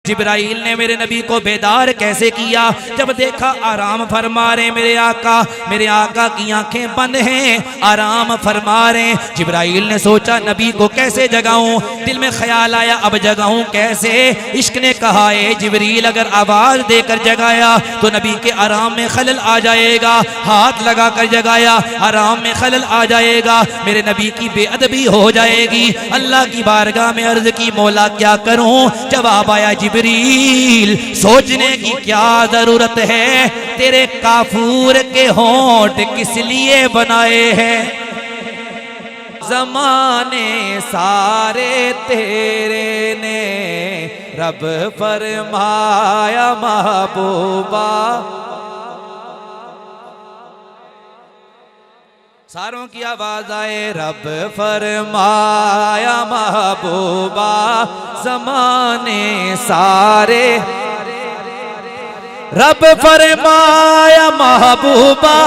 जिब्राइल ने मेरे नबी को बेदार कैसे किया? जब देखा आराम फरमा रहे मेरे आका की आंखें बंद हैं, आराम फरमा रहे। जिब्राइल ने सोचा नबी को कैसे जगाऊं, दिल में ख्याल आया अब जगाऊं कैसे। इश्क ने कहा ए जिब्रील अगर आवाज देकर जगाया तो नबी के आराम में खलल आ जाएगा, हाथ लगा कर जगाया आराम में खलल आ जाएगा, मेरे नबी की बेअदबी हो जाएगी। अल्लाह की बारगाह में अर्ज की मौला क्या करूं? जवाब आया जिब्रील सोचने की क्या जरूरत है, तेरे काफूर के होंठ किस लिए बनाए हैं? ज़माने सारे तेरे ने रब फरमाया महबूबा। सारों की आवाज आए रब फरमाया महबूबा, ज़माने सारे रब फरमाया महबूबा,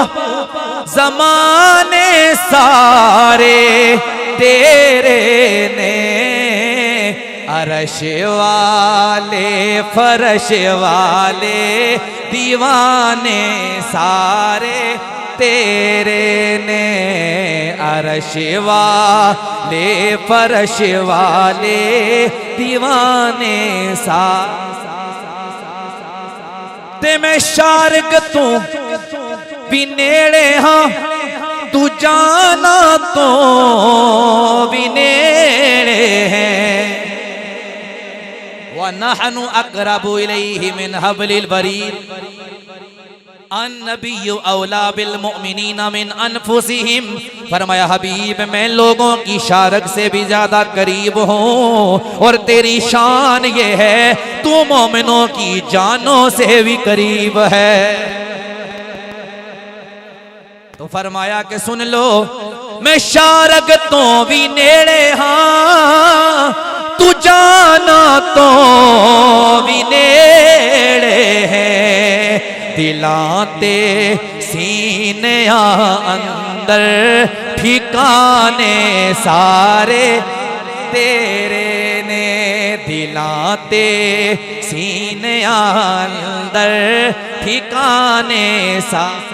ज़माने सारे तेरे ने अरश वाले फरश वाले दीवाने सारे तेरे ने अरश वाले फरश वाले दीवाने सा ते मैं शारक तू भी नेड़े हाँ, तू जाना तो भी नेड़े है। व नहनु अक़रबु इलैहि मिन हब्लिल वरीद, अन्नबिय्यु औला बिल मुमिनीना मिन अनफुसिहिम। फरमाया हबीब मैं लोगों की शारक से भी ज्यादा करीब हूँ, और तेरी शान ये है तू मोमिनों की जानों से भी करीब है। तो फरमाया कि सुन लो मैं शारक तो भी नेड़े हाँ, तू जाना तो भी नेड़े है। दिलाते सीने अंदर ठिकाने सारे तेरे ने, दिलाते सीने अंदर ठिकाने सारे।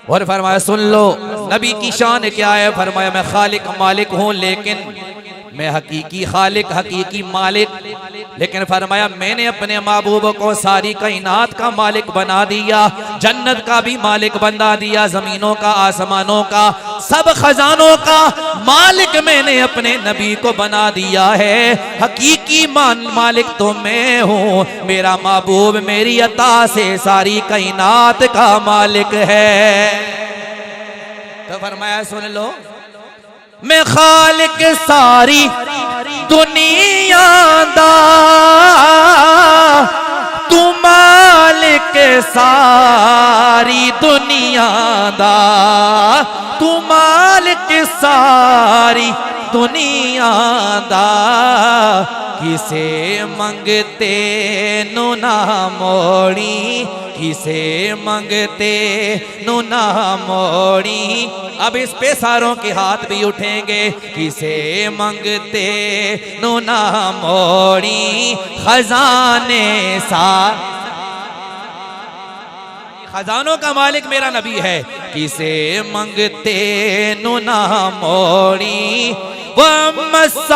और फरमाया सुन लो नबी की शान क्या है। फरमाया मैं खालिक मालिक हूँ, लेकिन मैं हकीकी खालिक हकीकी मालिक, लेकिन फरमाया मैंने अपने महबूब को सारी कायनात का मालिक बना दिया, जन्नत का भी मालिक बना दिया, जमीनों का आसमानों का सब खजानों का मालिक मैंने अपने नबी को बना दिया है। हकीकी मालिक तो मैं हूँ, मेरा महबूब मेरी अता से सारी कायनात का मालिक है। तो फरमाया सुन लो मैं खालिक सारी दुनिया दा, तू मालिक सारी दुनिया दा, तू मालिक सारी दुनिया दा। किसे मंगते नु ना मोड़ी, किसे मंगते नु ना मोड़ी। अब इस पे सारों के हाथ भी उठेंगे। किसे मंगते नु ना मोड़ी, खजाने सा खजानों का मालिक मेरा नबी है। किसे मंगते नु ना मोड़ी, वह मसाइला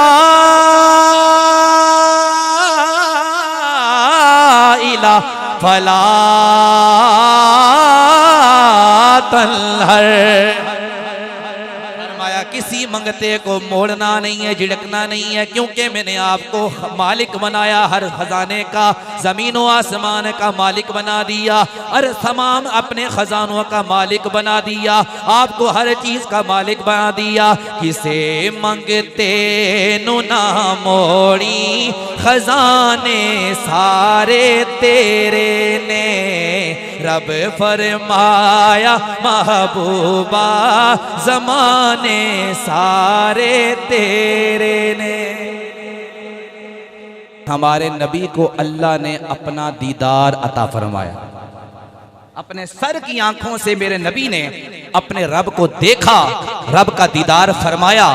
फला तलहर। फरमाया किसी मंगते को मोड़ना नहीं है, झिड़कना नहीं है, क्योंकि मैंने आपको मालिक बनाया हर खजाने का, जमीनों आसमान का मालिक बना दिया, और तमाम अपने खजानों का मालिक बना दिया, आपको हर चीज का मालिक बना दिया। किसे मंगते नु ना मोड़ी, खजाने सारे तेरे ने, रब फरमाया महबूबा, ज़माने सारे तेरे ने। हमारे नबी को अल्लाह ने अपना दीदार अता फरमाया, अपने सर की आंखों से मेरे नबी ने अपने रब को देखा, रब का दीदार फरमाया।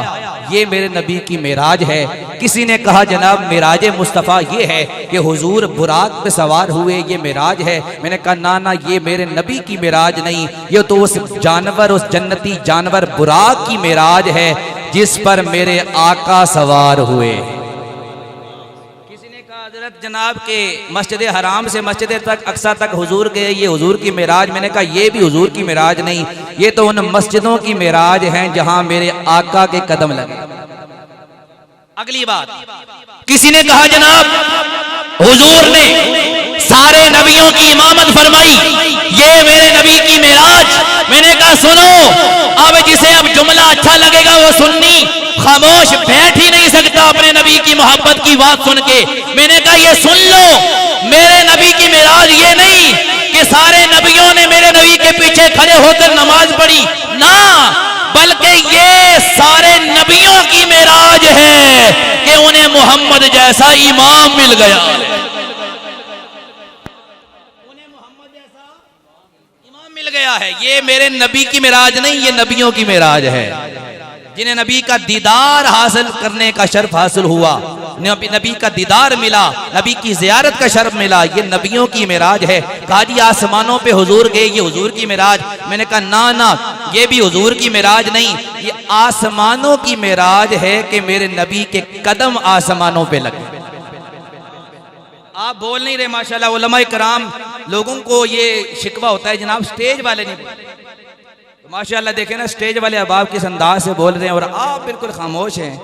ये मेरे नबी की मेराज है किसी ने कहा जनाब मिराज मुस्तफ़ा ये है कि हुजूर बुराक पे सवार हुए, ये मिराज है। मैंने कहा ना ना, ये मेरे नबी की मिराज नहीं, ये तो उस जानवर, उस जन्नती जानवर बुराक की मिराज है जिस पर मेरे आका सवार हुए। हज़रत जनाब के मस्जिद हराम से मस्जिद तक अक्सा तक हुजूर गए, ये हुजूर की मिराज। मैंने कहा ये भी हुजूर की मिराज नहीं, ये तो उन मस्जिदों की मिराज हैं जहां मेरे आका के कदम लगे। अगली बात, किसी ने कहा जनाब हुजूर ने सारे नबियों की इमामत फरमाई, ये मेरे नबी की मिराज। मैंने कहा सुनो, अब जिसे अब जुमला अच्छा लगेगा वो सुन्नी खामोश बैठ ही नहीं सकता अपने नबी की मोहब्बत की बात सुन के। मैंने कहा ये सुन लो, मेरे नबी की मिराज ये नहीं कि सारे नबियों ने मेरे नबी के पीछे खड़े होकर नमाज पढ़ी, ना, बल्कि ये सारे नबियों की मिराज है कि उन्हें मोहम्मद जैसा इमाम मिल गया। उन्हें मोहम्मद जैसा इमाम मिल गया है। ये मेरे नबी की मिराज नहीं, ये नबियों की मिराज है, जिन्हें नबी का दीदार हासिल करने का शर्फ हासिल हुआ, नबी का दीदार मिला, नबी की ज़ियारत का शर्फ मिला, ये नबियों की मिराज है। कहा जी आसमानों पे हुजूर गए, ये हुजूर की मिराज। मैंने कहा ना ना, ये भी हुजूर की मिराज नहीं, ये आसमानों की मिराज है कि मेरे नबी के कदम आसमानों पे लगे। आप बोल नहीं रहे माशाल्लाह। उलमाए कराम लोगों को ये शिकवा होता है जनाब स्टेज वाले नहीं बोलते। माशाल्लाह देखें ना, स्टेज वाले अब आप किस अंदाज से बोल रहे हैं और आप बिल्कुल खामोश हैं।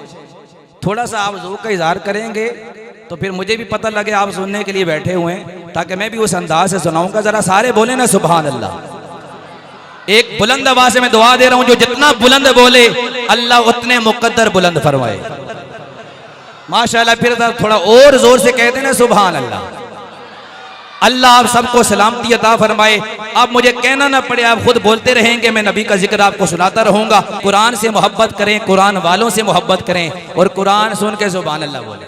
थोड़ा सा आप ज़ौक़ का इज़हार करेंगे तो फिर मुझे भी पता लगे आप सुनने के लिए बैठे हुए हैं, ताकि मैं भी उस अंदाज से सुनाऊंगा। ज़रा सारे बोले ना सुभान अल्लाह। एक बुलंद आवाज़ से मैं दुआ दे रहा हूँ, जो जितना बुलंद बोले अल्लाह उतने मुक़द्दर बुलंद फरमाए। माशाल्लाह। फिर थोड़ा और ज़ोर से कहते ना सुभान अल्लाह। अल्लाह आप सबको सलामती अता फरमाए। आप मुझे कहना ना पड़े, आप खुद बोलते रहेंगे, मैं नबी का जिक्र आपको सुनाता रहूंगा। कुरान से मोहब्बत करें, कुरान वालों से मोहब्बत करें और कुरान सुन के सुभान अल्लाह बोले।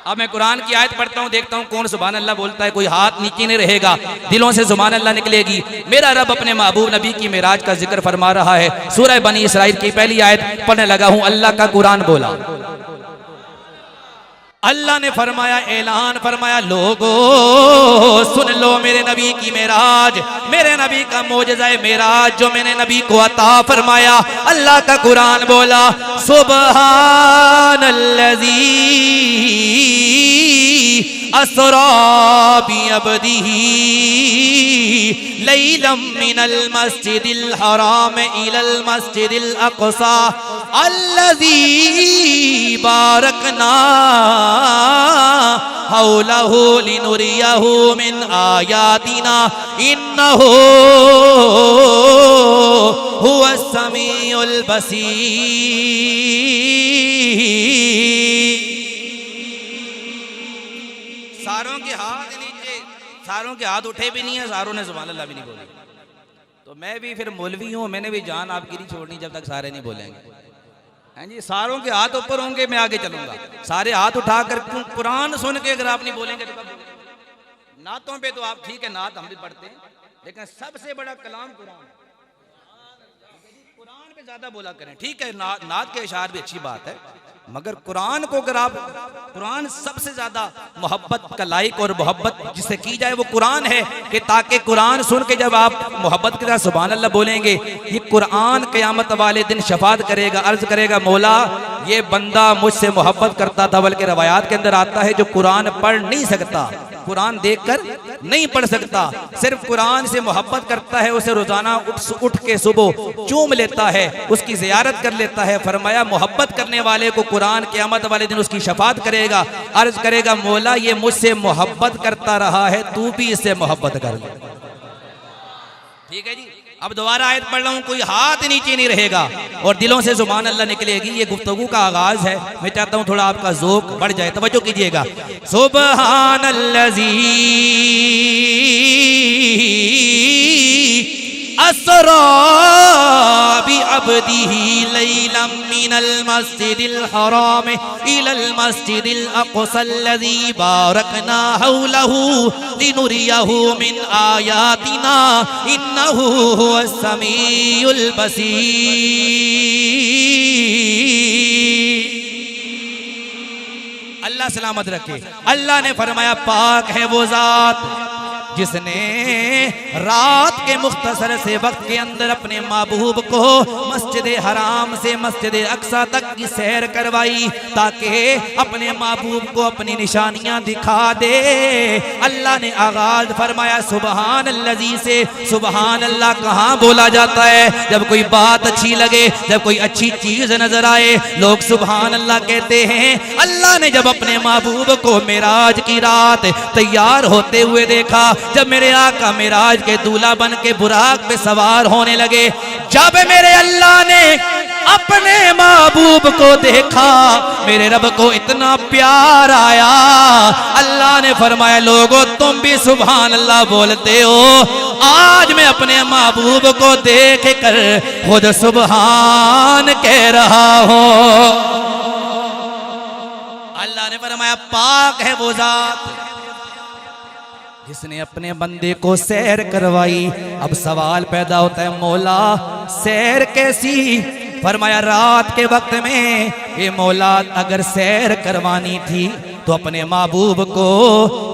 अब मैं कुरान की आयत पढ़ता हूँ, देखता हूँ कौन सुभान अल्लाह बोलता है। कोई हाथ नीचे नहीं रहेगा, दिलों से सुभान अल्लाह निकलेगी। मेरा रब अपने महबूब नबी की मिराज का जिक्र फरमा रहा है। सूरह बनी इसराइल की पहली आयत पढ़ने लगा हूँ। अल्लाह का कुरान बोला, अल्लाह ने फरमाया, ऐलान फरमाया, लोगो सुन लो मेरे नबी की मेराज, मेरे नबी का मोजज़ा मेराज जो मैंने नबी को अता फरमाया। अल्लाह का कुरान बोला, सुब्हानल्लज़ी असरा बिअब्दिही लैलम मिनल मस्जिदिल हराम इलल मस्जिदिल अक़सा अल्लज़ी बारकना हौलहु लिनुरियहु मिन आयातिना इन्नहु हुवस समीउल बसीर। सारों के हाथ नीचे, सारों के हाथ उठे भी नहीं है, सारों ने सुभान अल्लाह भी नहीं बोली। तो मैं भी फिर मौलवी हूँ, मैंने भी जान आपकी नहीं छोड़नी जब तक सारे नहीं बोलेंगे। हैं जी, सारों के हाथ ऊपर होंगे, मैं आगे चलूंगा। सारे हाथ उठाकर कुरान सुन के अगर आप नहीं बोलेंगे तो कब? नातों पे तो आप ठीक है, नात हम भी पढ़ते हैं, लेकिन सबसे बड़ा कलाम कुरान। कुरान पे ज्यादा बोला करें, ठीक है, नात के इशार भी अच्छी बात है, मगर कुरान को अगर आप, कुरान सबसे ज्यादा मोहब्बत का लायक और मोहब्बत जिसे की जाए वो कुरान है, कि ताकि कुरान सुन के जब आप मोहब्बत के साथ सुभान अल्लाह बोलेंगे, ये कुरान क़यामत वाले दिन शफात करेगा, अर्ज करेगा, मौला ये बंदा मुझसे मोहब्बत करता था। बल्कि रवायात के अंदर आता है जो कुरान पढ़ नहीं सकता, कुरान देखकर नहीं पढ़ सकता, सिर्फ कुरान से मोहब्बत करता है, उसे रोजाना उठ के सुबह चूम लेता है, उसकी ज़ियारत कर लेता है। फरमाया मोहब्बत करने वाले को कुरान क़यामत वाले दिन उसकी शफात करेगा, अर्ज करेगा, मौला ये मुझसे मोहब्बत करता रहा है, तू भी इससे मोहब्बत कर ले। ठीक है जी। अब दोबारा आयत पढ़ रहा हूँ, कोई हाथ नीचे नहीं रहेगा और दिलों से सुभान अल्लाह निकलेगी। ये गुफ्तगू का आगाज है, मैं चाहता हूँ थोड़ा आपका ज़ौक़ बढ़ जाए, तवज्जो कीजिएगा। सुब्हानल्लज़ी असरा बिअब्दिही लैलम मिनल मस्जिदिल हराम इलल मस्जिदिल अक़सा अल्लज़ी बारकना हौलहु लिनुरियहु मिन आयातिना इन्नहु हुवस समीउल बसीर। अल्लाह सलामत रखे। अल्लाह ने फरमाया पाक है वो जात जिसने रात के मुख्तसर से वक्त के अंदर अपने महबूब को मस्जिद हराम से मस्जिद अक्सा तक की सैर करवाई ताकि अपने महबूब को अपनी निशानियां दिखा दे। अल्लाह ने आगाज फरमाया सुबहान अल्लाजी से। सुबहान अल्लाह कहाँ बोला जाता है? जब कोई बात अच्छी लगे, जब कोई अच्छी चीज नजर आए, लोग सुबहान अल्लाह कहते हैं। अल्लाह ने जब अपने महबूब को मेराज की रात तैयार होते हुए देखा, जब मेरे आका मेराज के दूल्हा बन के बुराक पे सवार होने लगे, जब मेरे अल्लाह ने अपने महबूब को देखा, मेरे रब को इतना प्यार आया, अल्लाह ने फरमाया लोगों तुम भी सुभान अल्लाह बोलते हो। आज मैं अपने महबूब को देख कर खुद सुभान कह रहा हूं। अल्लाह ने फरमाया पाक है वो जात जिसने अपने बंदे को सैर करवाई। अब सवाल पैदा होता है मौला सैर कैसी? फरमाया रात के वक्त में ये मौला अगर सैर करवानी थी तो अपने महबूब को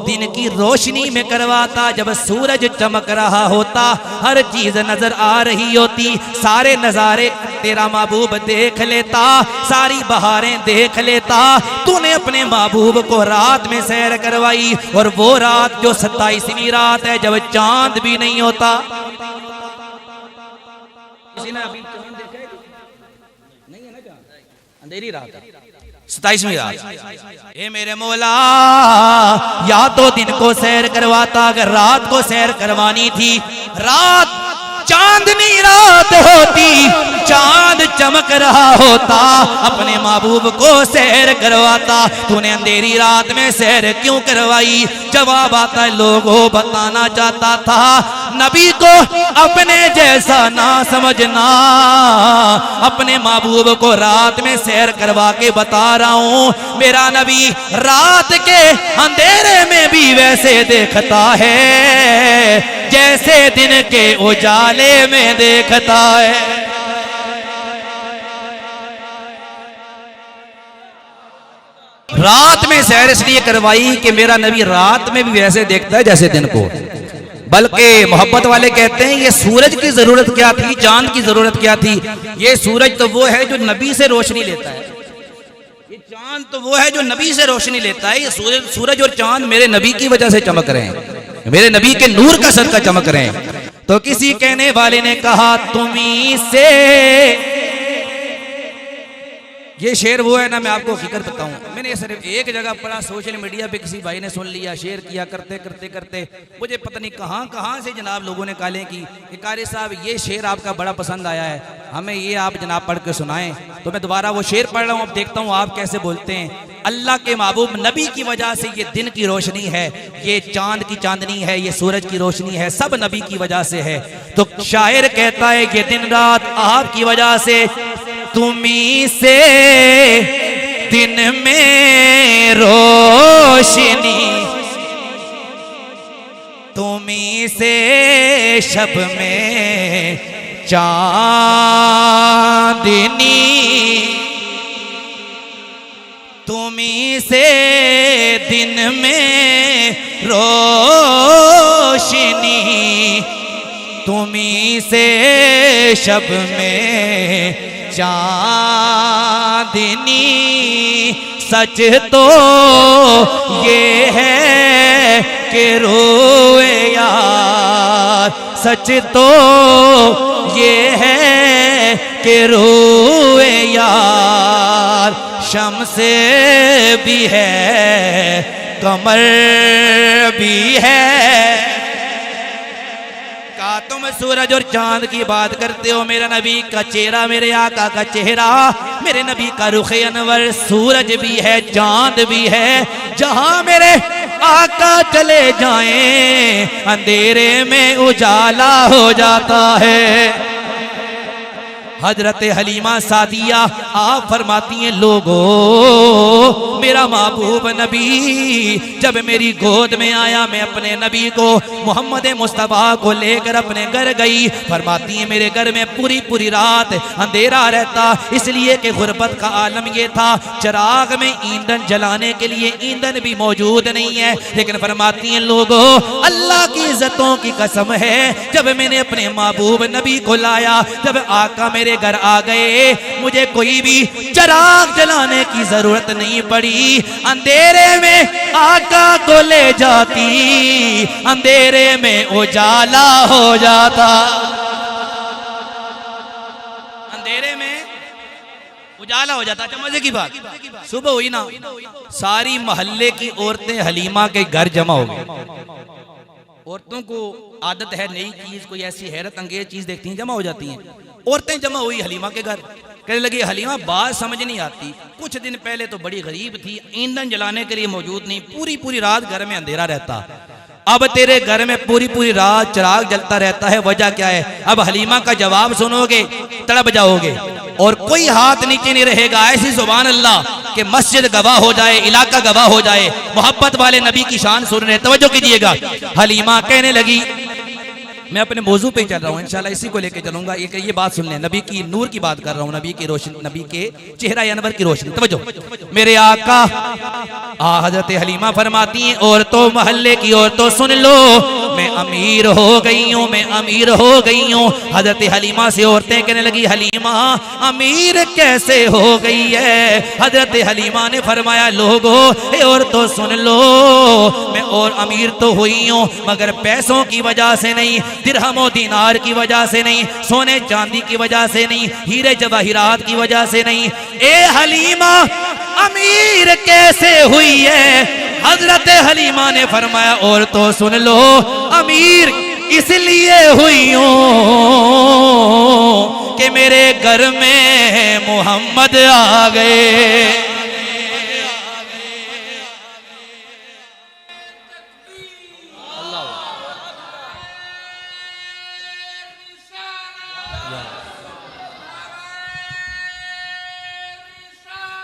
दिन की रोशनी में करवाता, जब सूरज चमक रहा होता, हर चीज नजर आ रही होती, सारे नजारे तेरा महबूब देख लेता, सारी बहारें देख लेता। तूने अपने महबूब को रात में सैर करवाई, और वो रात जो 27वीं रात है जब चांद भी नहीं होता। नहीं है ना चांद, अंधेरी रात है 27वीं रात। ये मेरे मौला या तो दिन को सैर करवाता, अगर रात को सैर करवानी थी, रात चांदनी रात होती, चांद चमक रहा होता, अपने महबूब को सैर करवाता। तूने अंधेरी रात में सैर क्यों करवाई? जवाब आता है लोगों बताना चाहता था नबी को अपने जैसा ना समझना, अपने महबूब को रात में सैर करवा के बता रहा हूं मेरा नबी रात के अंधेरे में भी वैसे देखता है जैसे दिन के उजाले में देखता है। रात में सैर इसलिए करवाई कि मेरा नबी रात में भी वैसे देखता है जैसे दिन को। बल्कि मोहब्बत वाले कहते हैं ये सूरज की जरूरत क्या थी, चांद की जरूरत क्या थी? ये सूरज तो वो है जो नबी से रोशनी लेता है, ये चांद तो वो है जो नबी से रोशनी लेता है। ये सूरज और चांद मेरे नबी की वजह से चमक रहे हैं, मेरे नबी के नूर का सदका चमक रहे हैं। तो किसी कहने वाले ने कहा तुम्ही से, ये शेर वो है ना, मैं आपको हकीकत बताऊं, मैंने सिर्फ एक जगह पढ़ा, सोशल मीडिया पे किसी भाई ने सुन लिया, शेयर किया, करते करते करते मुझे पता नहीं कहां से जनाब लोगों ने काले की कि कारी साहब ये शेर आपका बड़ा पसंद आया है, हमें ये आप जनाब पढ़ के सुनाएं। तो मैं दोबारा वो शेर पढ़ रहा हूँ, अब देखता हूँ आप कैसे बोलते हैं। अल्लाह के महबूब नबी की वजह से ये दिन की रोशनी है, ये चांद की चांदनी है, ये सूरज की रोशनी है, सब नबी की वजह से है। तो शायर कहता है ये दिन रात आपकी वजह से, तुम्ही से दिन में रोशनी, तुम्ही से शब में चांदनी, तुम्ही से दिन में रोशनी, तुम्ही से शब में चांदनी। सच तो ये है कि रोए यार, सच तो ये है कि रोए यार, शम्से भी है कमर भी है। तुम सूरज और चांद की बात करते हो, मेरा नबी का चेहरा, मेरे आका का चेहरा, मेरे नबी का रुखे अनवर, सूरज भी है चांद भी है। जहां मेरे आका चले जाएं अंधेरे में उजाला हो जाता है। हजरत हलीमा सादिया आप फरमाती हैं, लोगो मेरा महबूब नबी जब मेरी गोद में आया, मैं अपने नबी को मोहम्मद मुस्तफ़ा को लेकर अपने घर गई। फरमाती है मेरे घर में पूरी पूरी रात अंधेरा रहता, इसलिए कि गुर्बत का आलम ये था, चिराग में ईंधन जलाने के लिए ईंधन भी मौजूद नहीं है। लेकिन फरमाती हैं, लोगों अल्लाह की इज्जतों की कसम है, जब मैंने अपने महबूब नबी को लाया, जब आका मेरे घर आ गए, मुझे कोई भी चिराग जलाने की जरूरत नहीं पड़ी। अंधेरे में आका को ले जाती, अंधेरे में उजाला हो जाता। अंधेरे में उजाला हो जाता। मजे की बात, सुबह हुई ना, सारी मोहल्ले की औरतें हलीमा के घर जमा हो गई। औरतों को आदत है, नई चीज कोई ऐसी हैरत अंगेज चीज देखती हैं, जमा हो जाती हैं। औरतें जमा हुई हलीमा के घर, कहने लगी हलीमा बात समझ नहीं आती, कुछ दिन पहले तो बड़ी गरीब थी, ईंधन जलाने के लिए मौजूद नहीं, पूरी पूरी रात घर में अंधेरा रहता, अब तेरे घर में पूरी पूरी रात चिराग जलता रहता है, वजह क्या है? अब हलीमा का जवाब सुनोगे तड़प जाओगे और कोई हाथ नीचे नहीं रहेगा। ऐसी सुभान अल्लाह कि मस्जिद गवाह हो जाए, इलाका गवाह हो जाए, मोहब्बत वाले नबी की शान सुन रहे। तवज्जो कीजिएगा, हलीमा कहने लगी, मैं अपने मौजू पे चल रहा हूँ, इंशाल्लाह इसी को लेके चलूंगा। ये बात सुन लें, नबी की नूर की बात कर रहा हूँ, नबी की रोशनी, नबी के चेहरा अनवर की रोशनी। तवज्जो, मेरे आका हजरत हलीमा फरमाती हैं, औरतों मोहल्ले की औरतों सुन लो, मैं अमीर हो गई हूँ, मैं अमीर हो गई हूँ। हजरत हलीमा से औरतें कहने लगी, हलीमा अमीर कैसे हो गई है? हजरत हलीमा ने फरमाया, लोगो औरतों सुन लो, मैं और अमीर तो हुई हूँ मगर पैसों की वजह से नहीं, दिरहमो दीनार की वजह से नहीं, सोने चांदी की वजह से नहीं, हीरे जवाहिरात की वजह से नहीं। ए हलीमा अमीर कैसे हुई है? हजरत हलीमा ने फरमाया, और तो सुन लो, अमीर इसलिए हुई हूं कि मेरे घर में मोहम्मद आ गए।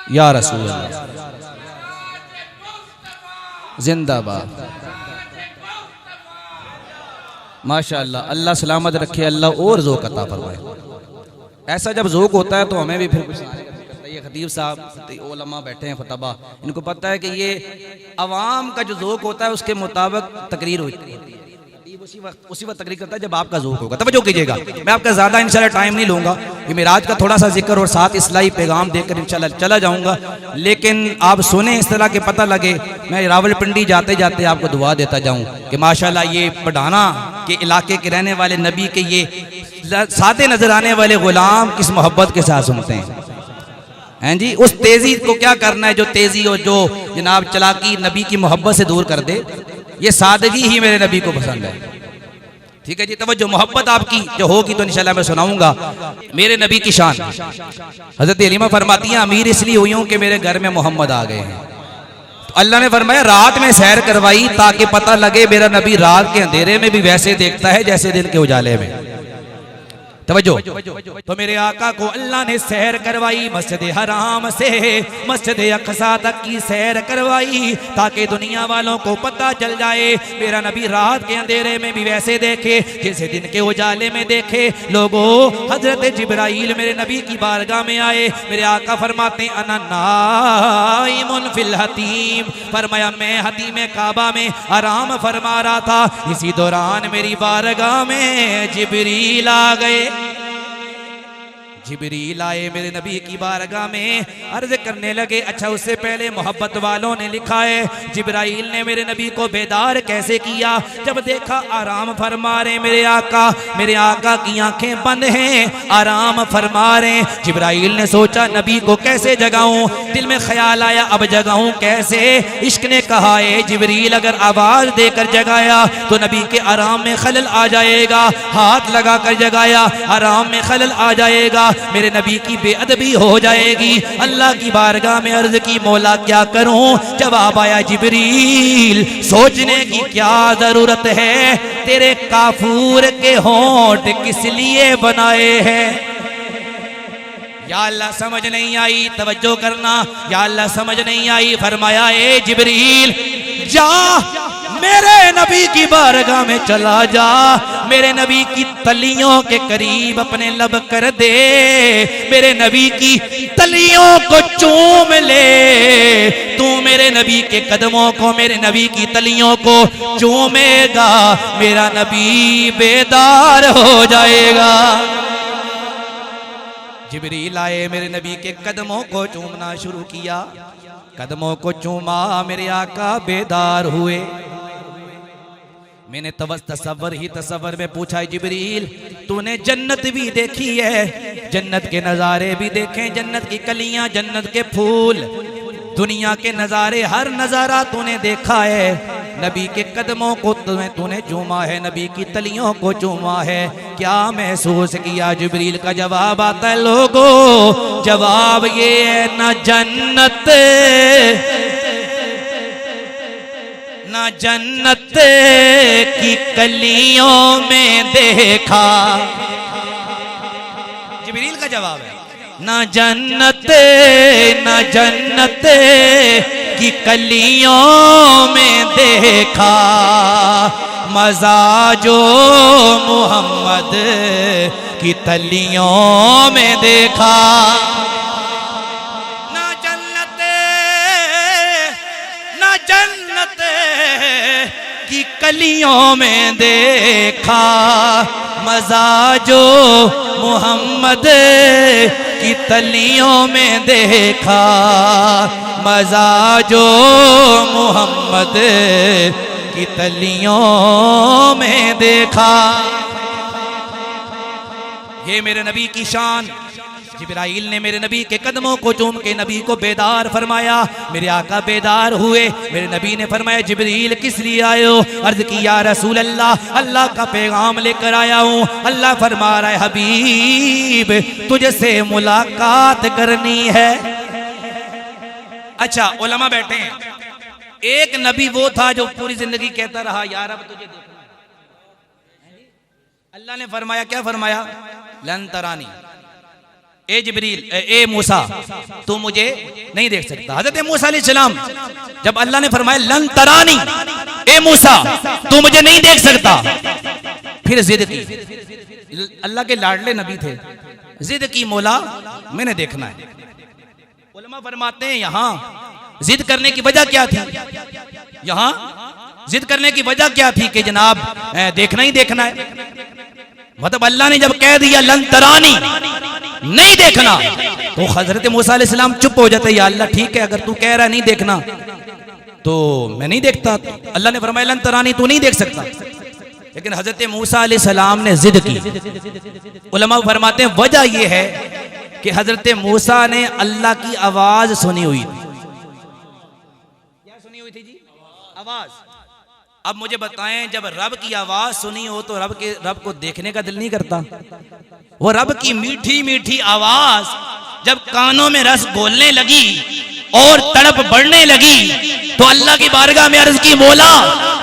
या रसूल जिंदाबाद, माशाअल्लाह, अल्लाह सलामत रखे, अल्लाह और ज़ौक़ अता फरमाए। ऐसा जब ज़ौक़ होता है तो हमें भी फिर कुछ ये खतीब साहब उलमा बैठे हैं, खुतबा, इनको पता है कि ये अवाम का जो ज़ौक़ होता है उसके मुताबिक तकरीर होती है, उसी वक्त तकरीर करता है जब आपका ज़ौक़ होगा। तवज्जो कीजिएगा, मैं आपका ज़्यादा इंशाल्लाह टाइम नहीं लूँगा, ये मेराज का थोड़ा सा जिक्र और साथ इस्लाही पैगाम देकर इंशाल्लाह चला जाऊँगा, लेकिन आप सुने इस तरह के पता लगे। मैं रावलपिंडी जाते जाते आपको दुआ देता जाऊँ कि माशाल्लाह ये पढ़ाना के इलाके के रहने वाले नबी के ये सादे नजर आने वाले गुलाम किस मोहब्बत के साथ सुनते हैं जी। उस तेज़ी को क्या करना है, जो तेज़ी और जो जनाब चलाकी नबी की मोहब्बत से दूर कर दे, ये सादगी ही मेरे नबी को पसंद है। ठीक है जी, तवज्जो, मोहब्बत आपकी जो होगी तो इंशाल्लाह मैं सुनाऊंगा मेरे नबी की शान। हजरत हलीमा फरमाती हैं, अमीर इसलिए हुई हूं कि मेरे घर में मोहम्मद आ गए हैं। तो अल्लाह ने फरमाया, रात में सैर करवाई ताकि पता लगे मेरा नबी रात के अंधेरे में भी वैसे देखता है जैसे दिन के उजाले में। तवज्जो, तो मेरे आका को अल्लाह ने सैर करवाई, मस्जिद हराम से मस्जिद अक्सा तक की सैर करवाई ताकि दुनिया वालों को पता चल जाए मेरा नबी रात के अंधेरे में भी वैसे देखे जैसे दिन के उजाले में देखे। लोगों, हजरत जिब्राइल मेरे नबी की बारगाह में आए, मेरे आका फरमाते हैं, अना नाइमुन फिल हतीम, फरमाया मैं हतीम काबा में आराम फरमा रहा था, इसी दौरान मेरी बारगाह में जिब्रील आ गए। जिब्रील आए मेरे नबी की बारगाह में, अर्ज करने लगे, अच्छा उससे पहले मोहब्बत वालों ने लिखा है जिब्राइल ने मेरे नबी को बेदार कैसे किया, जब देखा आराम फरमा रहे मेरे आका की आंखें बंद हैं, आराम फरमा रहे। जिब्राइल ने सोचा नबी को कैसे जगाऊं, दिल में ख्याल आया अब जगाऊं कैसे। इश्क ने कहा, है जिब्रील अगर आवाज देकर जगाया तो नबी के आराम में खलल आ जाएगा, हाथ लगा कर जगाया आराम में खलल आ जाएगा, मेरे नबी की बेअदबी हो जाएगी। अल्लाह की बारगाह में अर्ज की, मौला क्या करूं? जवाब आया, जिब्रील सोचने की क्या जरूरत है, तेरे काफूर के होंठ किस लिए बनाए हैं? या अल्लाह समझ नहीं आई, तवज्जो करना, या अल्लाह समझ नहीं आई। फरमाया ए जिब्रील जा मेरे नबी की बारगाह में चला जा, मेरे नबी की तलियों के करीब अपने लब कर दे, मेरे नबी की तलियों को चूम ले। तू मेरे नबी के कदमों को, मेरे नबी की तलियों को चूमेगा, मेरा नबी बेदार हो जाएगा। जिब्रील आए, मेरे नबी के कदमों को चूमना शुरू किया, कदमों को चूमा, मेरे आका बेदार हुए। मैंने तसव्वुर में पूछा जिब्रील तूने जन्नत भी देखी है, जन्नत के नज़ारे भी देखे, जन्नत की कलियां, जन्नत के फूल, दुनिया के नज़ारे, हर नज़ारा तूने देखा है। नबी के कदमों को तूने चूमा है, नबी की तलियों को चूमा है, क्या महसूस किया? जिब्रील का जवाब आता है लोगों, जवाब ये है न जन्नत न जन्नत की कलियों में देखा। जिब्रील का जवाब है न जन्नत की कलियों में देखा, मजा जो मोहम्मद की तलियों में देखा। की कलियों में देखा, मजा जो मोहम्मद की तलियों में देखा, मजा जो मोहम्मद की तलियों में देखा। ये मेरे नबी की शान। जिब्राइल ने मेरे नबी के कदमों को चूम के नबी को बेदार फरमाया, मेरे आका बेदार हुए। मेरे नबी ने फरमाया जिब्रील किस लिए आए हो? अर्ज की या रसूल अल्लाह, अल्लाह का पैगाम लेकर आया हूँ। अल्लाह फरमा रहा है हबीब तुझसे मुलाकात करनी है। अच्छा उलमा बैठे हैं, एक नबी वो था जो पूरी जिंदगी कहता रहा यार अब तुझे देखना है। अल्लाह ने फरमाया, क्या फरमाया? लन तरानी, ए जिब्रील, ए मूसा तू मुझे नहीं देख सकता। हजरत मूसा अलैहिस्सलाम जब अल्लाह ने फरमाया लन तरानी, ए मूसा तू मुझे नहीं देख सकता, फिर जिद की। अल्लाह के लाडले नबी थे, जिद की मौला मैंने देखना है। उलमा फरमाते हैं यहाँ जिद करने की वजह क्या थी? यहाँ जिद करने की वजह क्या थी कि जनाब देखना ही देखना है। मतलब अल्लाह ने जब कह दिया लन तरानी, नहीं देखना, तो हजरत मूसा अलैहिस्सलाम चुप हो जाते, या अल्लाह ठीक है अगर तू कह रहा है नहीं देखना तो मैं नहीं देखता। अल्लाह ने फरमाया लन तरानी, तू नहीं देख सकता। लेकिन हजरत मूसा अलैहिस्सलाम ने जिद की। उलमा फरमाते हैं वजह यह है कि हजरत मूसा ने अल्लाह की आवाज सुनी हुई थी। क्या सुनी हुई थी जी? आवाज। अब मुझे बताएं जब रब की आवाज सुनी हो तो रब को देखने का दिल नहीं करता? वो रब की मीठी मीठी आवाज जब कानों में रस घोलने लगी और तड़प बढ़ने लगी तो अल्लाह की बारगाह में अर्ज की मौला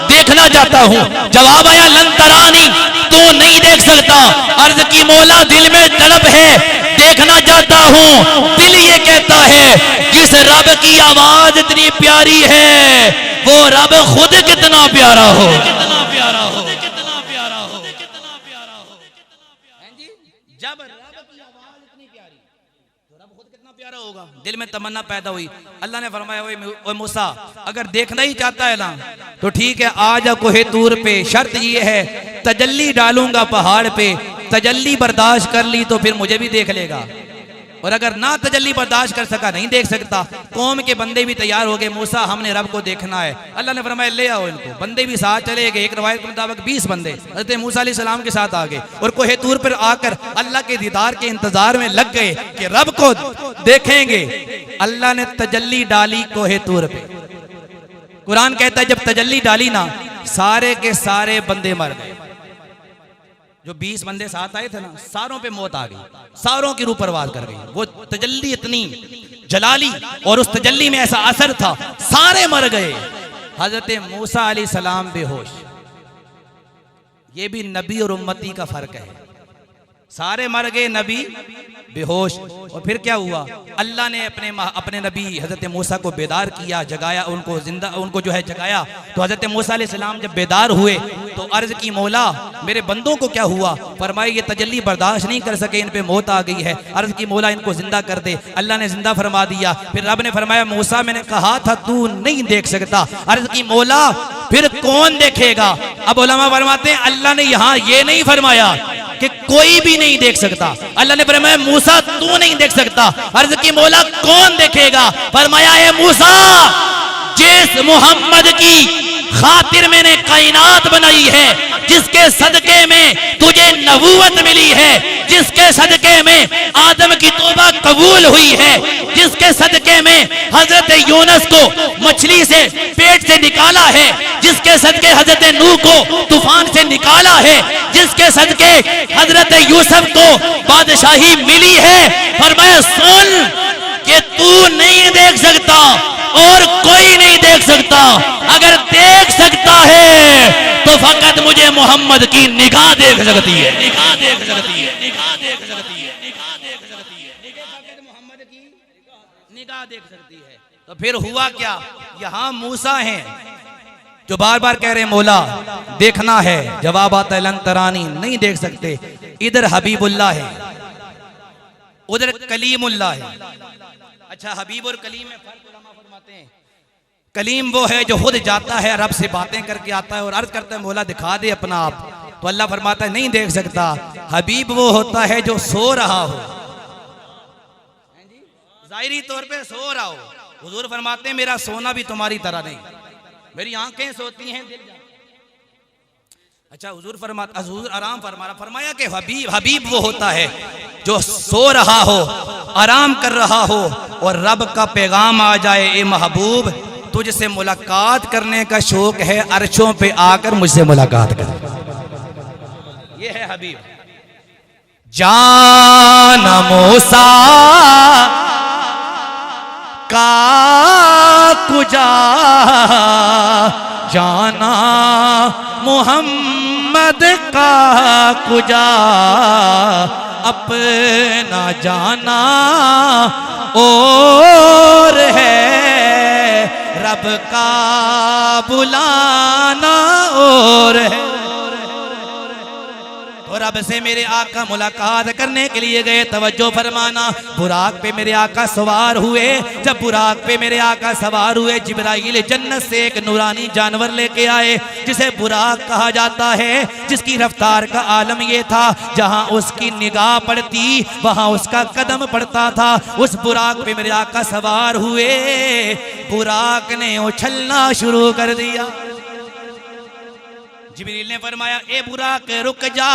देखना चाहता हूँ। जवाब आया लन तरानी, तू नहीं देख सकता। अर्ज की मौला दिल में तड़प है, देखना चाहता हूँ। दिल ये कहता है जिस रब की आवाज इतनी प्यारी है वो रब खुद कितना प्यारा हो, कितना प्यारा हो, कितना प्यारा हो, कितना प्यारा हो। जब रब की आवाज इतनी प्यारी तो रब खुद कितना प्यारा होगा। दिल में तमन्ना पैदा हुई। अल्लाह ने फरमाया ओए मूसा अगर देखना ही चाहता है ना तो ठीक है आ जा कोहे तूर पे, शर्त ये है तजल्ली डालूंगा पहाड़ पे, तजल्ली बर्दाश्त कर ली तो फिर मुझे भी देख लेगा, और अगर ना तजल्ली बर्दाश्त कर सका नहीं देख सकता। कौम के बंदे भी तैयार हो गए, मूसा हमने रब को देखना है। अल्लाह ने फरमाया ले आओ इनको। बंदे भी साथ चले गए, एक रवायत के मुताबिक 20 बंदे हज़रत मूसा अलैहिस्सलाम के साथ आ गए और कोहे तूर पर आकर अल्लाह के दीदार के इंतजार में लग गए कि रब को देखेंगे। अल्लाह ने तजल्ली डाली कोहे तूर पे। कुरान कहता है जब तजल्ली डाली ना सारे के सारे बंदे मर गए। जो 20 बंदे साथ आए थे ना सारों पे मौत आ गई, सारों की रूह परवाज कर गई। वो तजल्ली इतनी जलाली और उस तजल्ली में ऐसा असर था सारे मर गए। हजरत मूसा अलैहिस्सलाम बेहोश। ये भी नबी और उम्मती का फर्क है। सारे मर गए, नबी बेहोश। और फिर क्या हुआ, अल्लाह ने अपने नबी हजरत मूसा को बेदार किया, जगाया, उनको जिंदा, उनको जो है जगाया। तो हजरत मूसा अलैहिस्सलाम जब बेदार हुए तो अर्ज की, मौला मेरे बंदों को क्या हुआ? फरमाए ये तजल्ली बर्दाश्त नहीं कर सके, इन पे मौत आ गई है। अर्ज की, मौला इनको जिंदा कर दे। अल्लाह ने जिंदा फरमा दिया। फिर रब ने फरमाया, मूसा मैंने कहा था तू नहीं देख सकता। अर्ज की, मौला फिर कौन देखेगा? अब उलमा फरमाते हैं अल्लाह ने यहाँ ये नहीं फरमाया कि कोई भी नहीं देख सकता, अल्लाह ने फरमाया मूसा तू नहीं देख सकता। अर्ज की, मौला कौन देखेगा? फरमाया है मूसा जिस मोहम्मद की खातिर मैंने कायनात बनाई है, जिसके सदके में तुझे नबूवत मिली है, जिसके सदके में आदम की तौबा कबूल हुई है, जिसके सदके में हजरत यूनुस को मछली से पेट से निकाला है, जिसके सदके हजरत नूह को तूफान से निकाला है, जिसके सदके हजरत यूसुफ को बादशाही मिली है। फरमाया सुन कि तू नहीं देख सकता और कोई नहीं देख सकता। अगर देख सकता है तो फकत मुझे मोहम्मद की निगाह देख सकती है, निगाह देख सकती है, निगाह देख सकती है, निगाह देख सकती है, फकत मोहम्मद की निगाह देख सकती है। तो फिर हुआ क्या, यहाँ मूसा हैं जो बार बार कह रहे हैं मौला देखना है, जवाब आता है लन तरानी, नहीं देख सकते। इधर हबीबुल्लाह है, उधर कलीमुल्लाह है। अच्छा, हबीब और कलीम में फर्क उलमा फरमाते हैं, कलीम वो है जो खुद जाता है रब से बातें करके आता है और अर्ज करता है मौला दिखा दे अपना आप, तो अल्लाह फरमाता है नहीं देख सकता। हबीब वो होता है जो सो रहा हो, जाहिरी तौर पे सो रहा हो। हुजूर फरमाते हैं मेरा सोना भी तुम्हारी तरह नहीं, मेरी आंखें सोती हैं, दिल जाता। अच्छा, हुजूर फरमाता, हुजूर आराम फरमाया कि हबीब वो होता है जो सो रहा हो, आराम कर रहा हो और रब का पैगाम आ जाए, ए महबूब तुझसे मुलाकात करने का शौक है, अर्शों पे आकर मुझसे मुलाकात कर। ये है हबीब। जाना मूसा का कुजा, जाना मोहम्मद का कुजा, अपना जाना और है, रब का बुलाना और है। तो रब से मेरे आका मुलाकात करने के लिए गए, तवज्जो फरमाना। बुराक पे मेरे आका सवार हुए। जब बुराक पे मेरे आका सवार हुए, जिब्राइल जन्नत से एक नूरानी जानवर लेके आए जिसे बुराक कहा जाता है, जिसकी रफ्तार का आलम ये था जहां उसकी निगाह पड़ती वहां उसका कदम पड़ता था। उस बुराक पे मेरे आका सवार हुए, बुराक ने उछलना शुरू कर दिया। जिब्रील ने फरमाया ए बुराक रुक जा,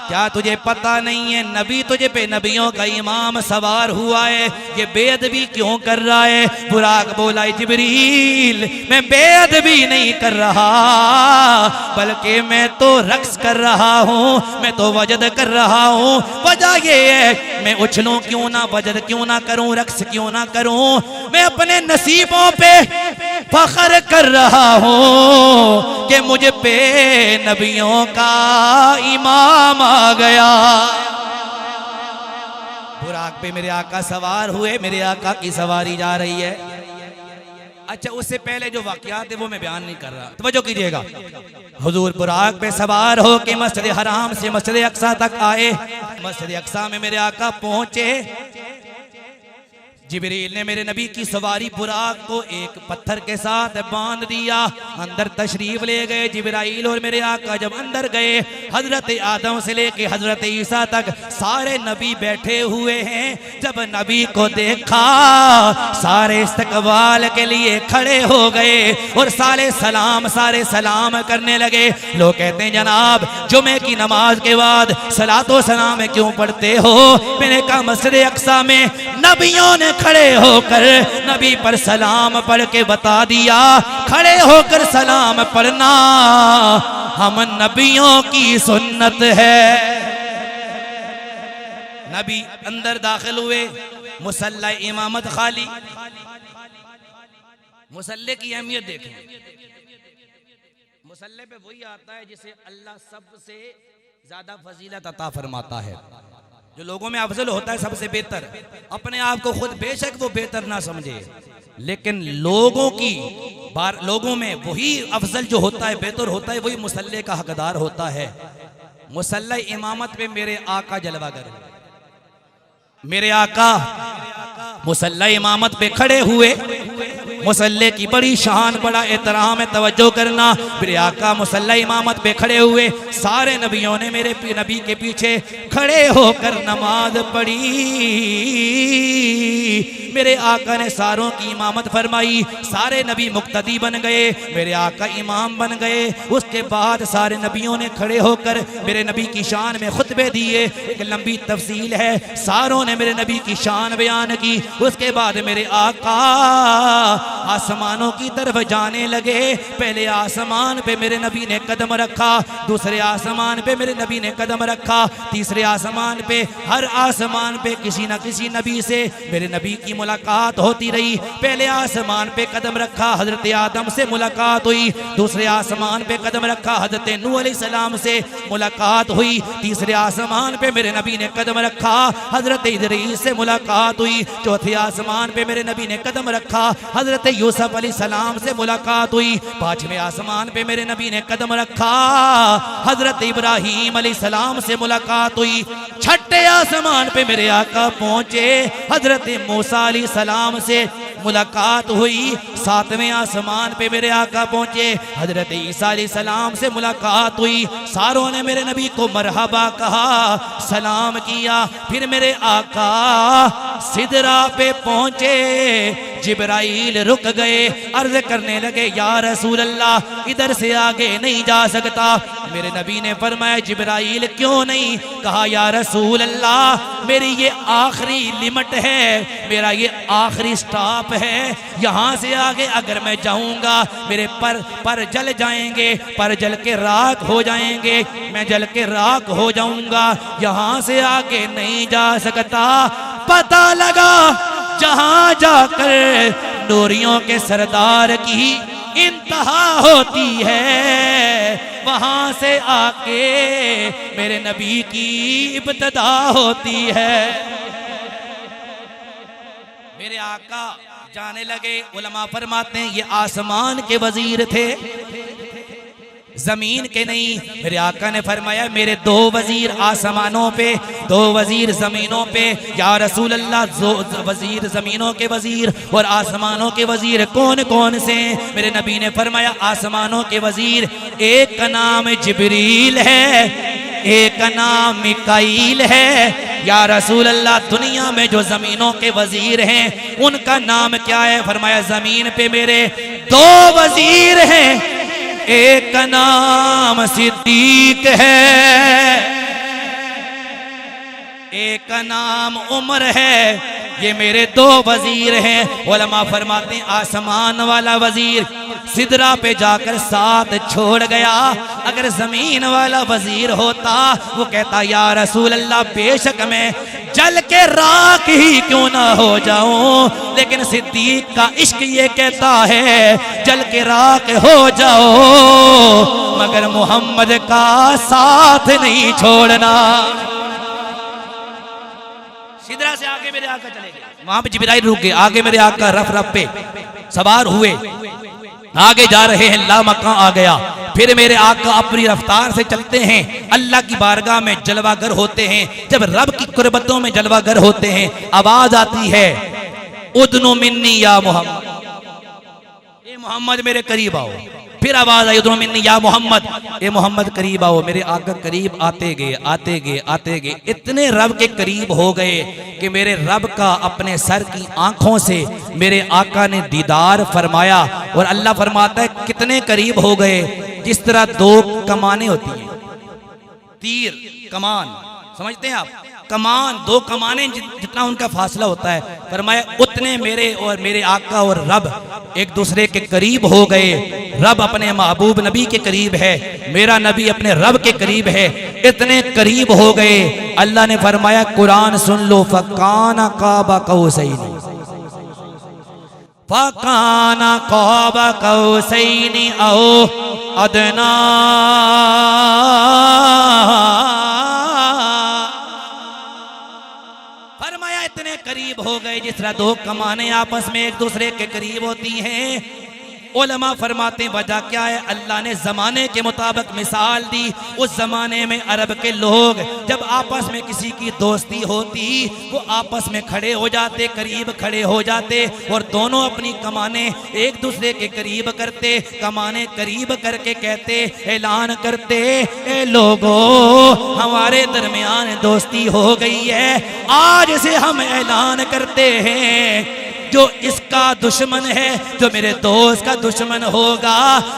क्या तुझे पता नहीं है नबी तुझे पे नबियों का इमाम सवार हुआ है, ये बेअदबी क्यों कर रहा है? बुराक बोला जिब्रील मैं बेअदबी नहीं कर रहा, बल्कि मैं तो रक्स कर रहा हूँ, मैं तो वजद कर रहा हूँ। वजह ये है मैं उछलूं क्यों ना, वजद क्यों ना करूं, रक्स क्यों ना करूं, मैं अपने नसीबों पे फख्र कर रहा हूँ कि मुझे पे नबियों का इमाम आ गया। बुराक पे मेरे आका सवार हुए, मेरे आका की सवारी जा रही है। अच्छा, उससे पहले जो वाकयात है वो मैं बयान नहीं कर रहा, तवज्जो कीजिएगा। हुजूर बुराक पे सवार हो के मस्जिद हराम से मस्जिद अक्सा तक आए। मस्जिद अक्सा में मेरे आका पहुंचे, जिब्रील ने मेरे नबी की सवारी बुराक को एक पत्थर के साथ बांध दिया, अंदर तशरीफ ले गए। जिब्राइल और मेरे आका जब अंदर गए, हजरत आदम से लेके हजरत ईसा तक सारे नबी बैठे हुए हैं। जब नबी को देखा सारे इस्तकबाल के लिए खड़े हो गए और सारे सलाम करने लगे। लोग कहते हैं जनाब जुमे की नमाज के बाद सलातो सलाम क्यों पढ़ते हो? मैंने कहा मस्जिद अक्सा में नबियों ने खड़े होकर नबी पर सलाम पढ़ के बता दिया, खड़े होकर सलाम पढ़ना हम नबियों की सुन्नत है। नबी अंदर दाखिल हुए, मुसल्ला इमामत खाली। मुसल्ले की अहमियत देखें, मुसल्ले पे वही आता है जिसे अल्लाह सबसे ज्यादा फजीलत अता फरमाता है। जो लोगों में अफजल होता है सबसे बेहतर, अपने आप को खुद बेशक वो बेहतर ना समझे, लेकिन लोगों में वही अफजल जो होता है, बेहतर होता है, वही मुसल्ले का हकदार होता है। मुसल्ला इमामत पे मेरे आका जलवागर, मेरे आका मुसल्ला इमामत पे खड़े हुए, मुसल्ले की बड़ी शान, बड़ा एहतराम है, तवज्जो करना। मेरे आका मुसल्ला इमामत पे खड़े हुए, सारे नबियों ने मेरे नबी के पीछे खड़े होकर नमाज पढ़ी। मेरे आका ने सारों की इमामत फरमाई, सारे नबी मुक्तदी बन गए, मेरे आका इमाम बन गए। उसके बाद सारे नबियों ने खड़े होकर मेरे नबी की शान में खुतबे दिए। एक लंबी तफसील है, सारों ने मेरे नबी की शान बयान की। उसके बाद मेरे आका आसमानों की तरफ जाने लगे। पहले आसमान पे मेरे नबी ने कदम रखा, दूसरे आसमान पे मेरे नबी ने कदम रखा, तीसरे आसमान पे, हर आसमान पे किसी न किसी नबी से मेरे नबी की मुलाकात होती रही। पहले आसमान पे कदम रखा, हजरत आदम से मुलाकात हुई। दूसरे आसमान पे कदम रखा, हजरत नूह अलैहिस्सलाम से मुलाकात हुई। तीसरे आसमान पे मेरे नबी ने कदम रखा, हजरत इदरीस से मुलाकात हुई। चौथे आसमान पे मेरे नबी ने कदम रखा, हजरत यूसुफ अलैहिस्सलाम से मुलाकात हुई। पांचवें आसमान पे मेरे नबी ने कदम रखा, हजरत इब्राहीम अलैहिस्सलाम से मुलाकात हुई। छठे आसमान पे मेरे आका पहुंचे, हजरत मूसा अलैहिस्सलाम से मुलाकात हुई। सातवें आसमान पे मेरे आका पहुंचे, हजरत ईसा अलैहिस्सलाम से मुलाकात हुई। सारों ने मेरे नबी को मरहबा कहा, सलाम किया। फिर मेरे आका सिदरा पे पहुंचे, जिब्राइल रुक गए, अर्ज करने लगे, या रसूल अल्लाह इधर से आगे नहीं जा सकता। मेरे नबी ने फरमाया, जिब्राइल क्यों नहीं? कहा, या रसूल अल्लाह मेरी ये आखिरी लिमिट है, मेरा ये आखिरी स्टॉप है, यहाँ से आगे अगर मैं जाऊंगा मेरे पर जल जाएंगे, पर जल के राख हो जाएंगे, मैं जल के राख हो जाऊंगा, यहाँ से आगे नहीं जा सकता। पता लगा जहां जाकर नूरियों के सरदार की इंतहा होती है, वहां से आके मेरे नबी की इब्तिदा होती है। मेरे आका जाने लगे। उलमा फरमाते हैं ये आसमान के वजीर थे, जमीन के नहीं। मेरे आका ने फरमाया, मेरे दो वजीर आसमानों पे, दो वजीर जमीनों पे। या रसूल अल्लाह, वजीर जमीनों के वजीर और आसमानों के वजीर कौन कौन से? मेरे नबी ने फरमाया, आसमानों के वजीर एक का नाम जिब्रील है, एक का नाम मिकाईल है। या रसूल अल्लाह, दुनिया में जो जमीनों के वजीर हैं उनका नाम क्या है? फरमाया, जमीन पे मेरे दो वजीर हैं, एक का नाम सिद्दीक है, एक का नाम उमर है। ये मेरे दो वजीर हैं। उलमा फरमाते हैं, आसमान वाला वजीर सिदरा पे जाकर साथ छोड़ गया। अगर जमीन वाला वजीर होता वो कहता, या रसूल अल्लाह बेशक मैं जल के राख ही क्यों ना हो जाऊं, लेकिन सिद्दीक का इश्क ये कहता है जल के राख हो जाओ, मगर मोहम्मद का साथ नहीं छोड़ना। सिदरा से आगे मेरे आका चले गए, वहां पे जिब्राइल रुक गए। आगे मेरे आका रफ पे सवार हुए, आगे जा रहे हैं, ला मकां आ गया। फिर मेरे आका अपनी रफ्तार से चलते हैं, अल्लाह की बारगाह में जलवागर होते हैं। जब रब की कुर्बतों में जलवागर होते हैं, आवाज आती है, उदनु मिन्नी या मोहम्मद, ए मोहम्मद मेरे करीब आओ। फिर आवाज आई, उदनु मिन्नी या मोहम्मद, ए मोहम्मद करीब आओ। मेरे आका करीब आते गए, आते गए, आते गए, इतने रब के करीब हो गए कि मेरे रब का अपने सर की आंखों से मेरे आका ने दीदार फरमाया। और अल्लाह फरमाता है, कितने करीब हो गए, जिस तरह दो कमाने होती हैं, तीर कमान, समझते हैं आप? कमान, दो कमाने जितना उनका फासला होता है, फरमाया उतने मेरे और मेरे आका और रब एक दूसरे के करीब हो गए। रब अपने महबूब नबी के करीब है, मेरा नबी अपने रब के करीब है, इतने करीब हो गए। अल्लाह ने फरमाया, कुरान सुन लो, फकाना काबा कौसैनी, फकाना काबा कौसैनी औ अदना। करीब हो गए जिस तरह दो कमाने आपस में एक दूसरे के करीब होती हैं। उलमा फरमाते वजह क्या है, अल्लाह ने जमाने के मुताबिक मिसाल दी। उस जमाने में अरब के लोग जब आपस में किसी की दोस्ती होती वो आपस में खड़े हो जाते, करीब खड़े हो जाते और दोनों अपनी कमाने एक दूसरे के करीब करते, कमाने करीब करके कहते, ऐलान करते, ए लोगों हमारे दरमियान दोस्ती हो गई है, आज से हम ऐलान करते हैं जो इसका दुश्मन है, जो मेरे दोस्त का दुश्मन होगा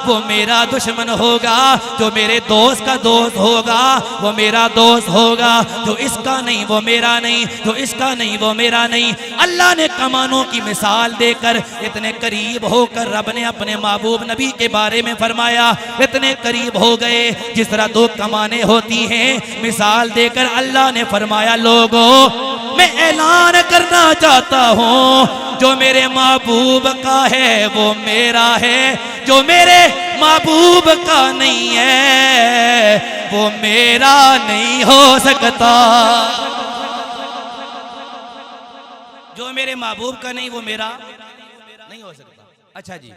वो मेरा दुश्मन होगा, जो मेरे दोस्त का दोस्त होगा वो मेरा दोस्त होगा, जो इसका नहीं वो मेरा नहीं, जो इसका नहीं वो मेरा नहीं। अल्लाह ने कमानों की मिसाल देकर इतने करीब होकर रब ने अपने महबूब नबी के बारे में फरमाया, इतने करीब हो गए जिस तरह दो कमाने होती हैं। मिसाल देकर अल्लाह ने फरमाया, लोगों मैं ऐलान करना चाहता हूँ जो मेरे महबूब का है वो मेरा है, जो मेरे महबूब का नहीं है वो मेरा नहीं हो सकता। जो मेरे महबूब का नहीं वो मेरा नहीं हो सकता। अच्छा जी,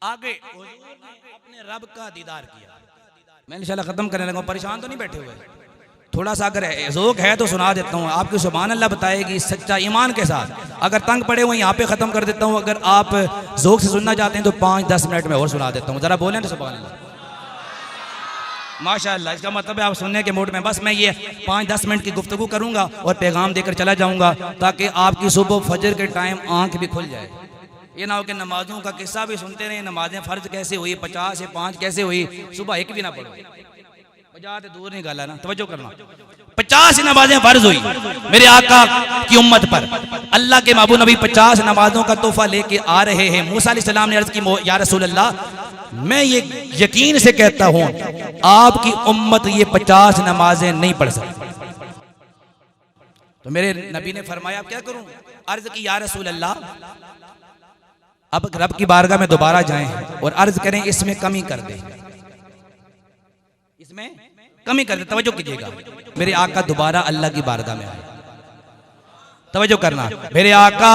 आगे अपने रब का दीदार किया। मैं इंशाल्लाह खत्म करने लगा, परेशान तो नहीं बैठे हुए, थोड़ा सा अगर ज़ौक़ है तो सुना देता हूँ आपकी सुभान अल्लाह बताएगी सच्चा ईमान के साथ। अगर तंग पड़े हुए यहाँ पे ख़त्म कर देता हूँ, अगर आप ज़ौक़ से सुनना चाहते हैं तो 5-10 मिनट में और सुना देता हूँ। ज़रा बोलें तो सुभान अल्लाह, माशाअल्लाह। इसका मतलब है आप सुनने के मूड में। बस मैं ये 5-10 मिनट की गुफ्तगू करूँगा और पैगाम देकर चला जाऊँगा ताकि आपकी सुबह फजर के टाइम आँख भी खुल जाए। ये ना हो कि नमाजों का किस्सा भी सुनते रहे, नमाजें फ़र्ज कैसे हुई, 50 से 5 कैसे हुई, सुबह एक भी ना पढ़ो। वजाहत दूर नहीं गाला ना, तवज्जो करना। 50 नमाजें फर्ज हुई मेरे आका की उम्मत पर। अल्लाह के महबूब नबी 50 नमाजों का तोहफा लेके आ रहे हैं। मूसा अलैहिस्सलाम ने अर्ज की, या रसूल अल्लाह मैं ये यकीन से कहता हूँ आपकी उम्मत ये 50 नमाजें नहीं पढ़ सकती। तो मेरे नबी ने फरमाया अब क्या करूं? अर्ज की, या रसूल अल्लाह अब रब की बारगाह में दोबारा जाएं और अर्ज करें इसमें कमी कर दे, इसमें कमी कर दे। तवज्जो कीजिएगा, मेरे आका दोबारा अल्लाह की बारगाह में आए। तवज्जो करना, मेरे आका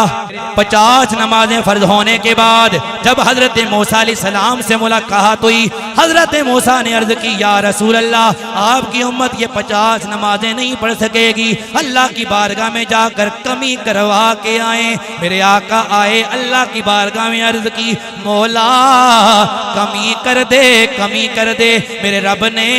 50 नमाजें फर्ज होने के बाद जब हजरत मूसा अलैहिस्सलाम से मुलाकात हुई, हजरत मूसा ने अर्ज की, या रसूल अल्लाह आपकी उम्मत ये 50 नमाजें नहीं पढ़ सकेगी, अल्लाह की बारगाह में जाकर कमी करवा के आए। मेरे आका आए, अल्लाह की बारगाह में अर्ज की, मौला कमी कर दे, कमी कर दे। मेरे रब ने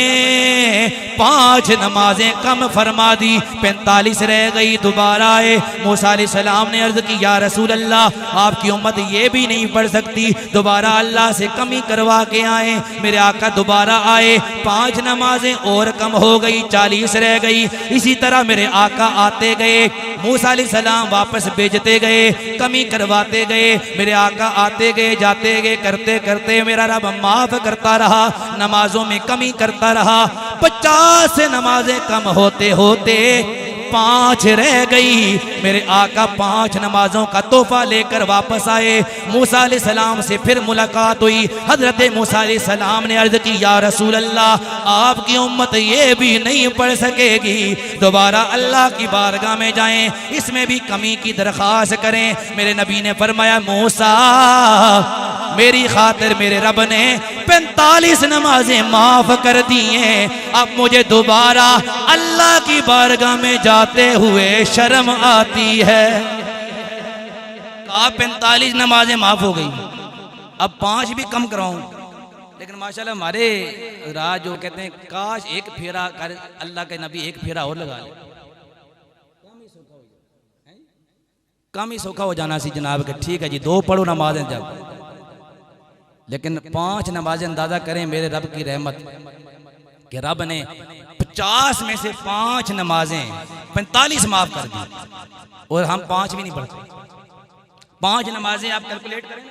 5 नमाजें कम फरमा दी, 45 रह गई। दोबारा आए, मूसा अलैहिस्सलाम ने अर्ज की, या रसूल अल्लाह आपकी उम्मत ये भी नहीं पढ़ सकती। दोबारा अल्लाह से कमी करवा के आए। मेरे आका दोबारा आए, 5 नमाजें और कम हो गई, 40 रह गई। इसी तरह मेरे आका आते गए, मूसा अलैहिस्सलाम वापस भेजते गए, कमी करवाते गए। मेरे आका आते गए, जाते गए, करते करते मेरा रब माफ करता रहा, नमाजों में कमी करता रहा। 50 नमाजें कम होते होते 5 रह गई। मेरे आका 5 नमाजों का तोहफा लेकर वापस आए। मूसा अलैहिस्सलाम से फिर मुलाकात हुई। हजरत मूसा अलैहिस्सलाम ने अर्ज की, या रसूल अल्लाह आपकी उम्मत ये भी नहीं पढ़ सकेगी। दोबारा अल्लाह की बारगाह में जाएं, इसमें भी कमी की दरख्वास्त करें। मेरे नबी ने फरमाया, मूसा मेरी खातिर मेरे रब ने 45 नमाजें माफ कर दी हैं। अब मुझे दोबारा अल्लाह की बारगाह में जाते हुए शर्म आती है। आप 45 नमाजें माफ हो गई, अब 5 भी कम कराऊं। लेकिन माशाल्लाह हमारे राज जो कहते हैं, काश एक फेरा कर अल्लाह के नबी एक फेरा और लगा ले, कम ही सौखा हो जाना सी जनाब के। ठीक है जी, 2 पढ़ो नमाजें जब, लेकिन 5 नमाजें अंदाजा करें मेरे रब की रहमत कि रब ने 50 में से 5 नमाजें 45 माफ कर दी और हम 5 भी नहीं पढ़ते। 5 नमाजें आप कैलकुलेट करें,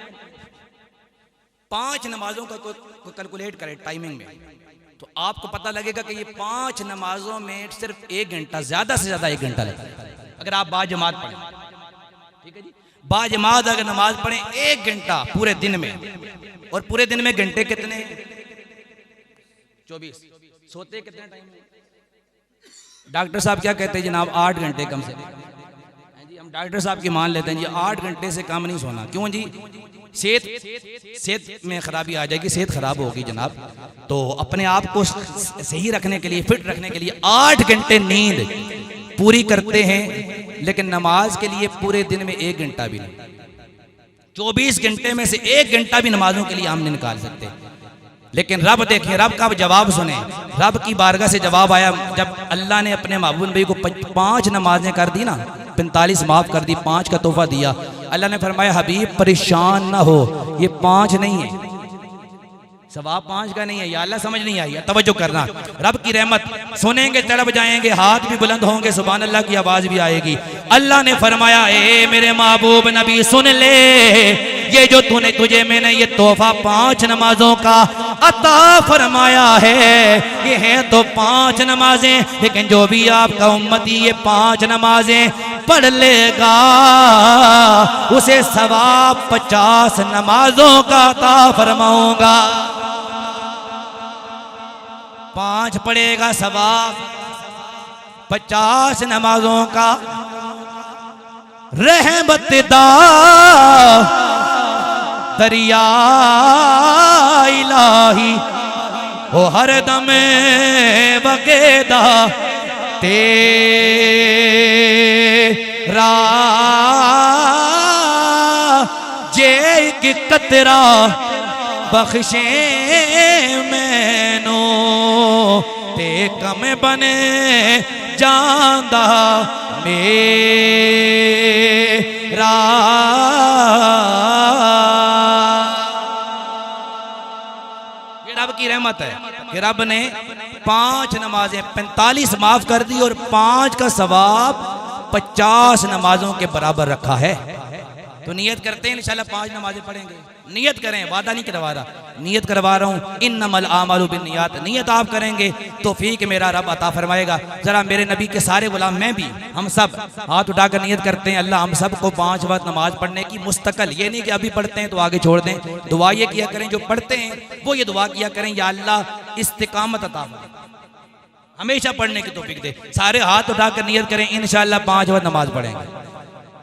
5 नमाजों का को कैलकुलेट करें टाइमिंग में, तो आपको पता लगेगा कि ये 5 नमाजों में सिर्फ 1 घंटा, ज्यादा से ज्यादा 1 घंटा लगता है अगर आप बाजमात पढ़ें। ठीक है जी, बाजमात अगर नमाज पढ़ें 1 घंटा पूरे दिन में, और पूरे दिन में घंटे कितने? 24। सोते कितने टाइम? डॉक्टर साहब क्या कहते हैं जनाब? 8 घंटे कम से। जी हम हम डॉक्टर साहब की मान लेते हैं जी 8 घंटे से कम नहीं सोना। क्यों जी? सेहत में खराबी आ जाएगी, सेहत खराब होगी जनाब। तो अपने आप को सही रखने के लिए, फिट रखने के लिए 8 घंटे नींद पूरी करते हैं, लेकिन नमाज के लिए पूरे दिन में 1 घंटा भी नहीं। 24 घंटे में से 1 घंटा भी नमाजों के लिए हम नहीं निकाल सकते। लेकिन रब देखें, रब का जवाब सुने। रब की बारगाह से जवाब आया जब अल्लाह ने अपने महबूब नबी को 5 नमाजें कर दी ना, 45 माफ कर दी, 5 का तोहफा दिया। अल्लाह ने फरमाया हबीब परेशान ना हो, ये 5 नहीं है, सवाब 5 का नहीं है। या अल्लाह समझ नहीं आई, तवज्जो करना। रब की रहमत सुनेंगे, तड़प जाएंगे, हाथ भी बुलंद होंगे, सुभान अल्लाह की आवाज भी आएगी। अल्लाह ने फरमाया ए मेरे महबूब नबी सुन ले, ये जो तुझे मैंने ये तोहफा 5 नमाजों का अता फरमाया है, ये है तो 5 नमाजें, लेकिन जो भी आपका उम्मती ये 5 नमाजें पढ़ लेगा उसे सवाब 50 नमाजों का अता फरमाऊंगा। 5 पढ़ेगा सवाब 50 नमाजों का। रहमत दा दरिया इलाही ओ हर दम बगेदा तेरा जे एक कतरा बख्शे मैनू ते कम बने जांदा मेरा। रब की रहमत है कि रब ने 5 नमाजें 45 माफ कर दी और 5 का सवाब 50 नमाजों के बराबर रखा है। तो नियत करते हैं इंशाल्लाह 5 नमाजें पढ़ेंगे। नियत करें, वादा नहीं करवा रहा, नियत करवा रहा हूँ। इन्नमल आमालु बिन्नियात, नियत आप करेंगे तो फीक मेरा रब अता फरमाएगा। जरा मेरे नबी के सारे गुलाम, मैं भी, हम सब हाथ उठाकर नियत करते हैं अल्लाह हम सबको 5 वक्त नमाज पढ़ने की मुस्तकिल, ये नहीं कि अभी पढ़ते हैं तो आगे छोड़ दें। दुआ ये किया करें, जो पढ़ते हैं वो ये दुआ किया करें या अल्लाह इस्तिकामत अता हमेशा पढ़ने की तौफीक दे। सारे हाथ उठाकर नियत करें इंशाअल्लाह 5 वक्त नमाज पढ़ेंगे।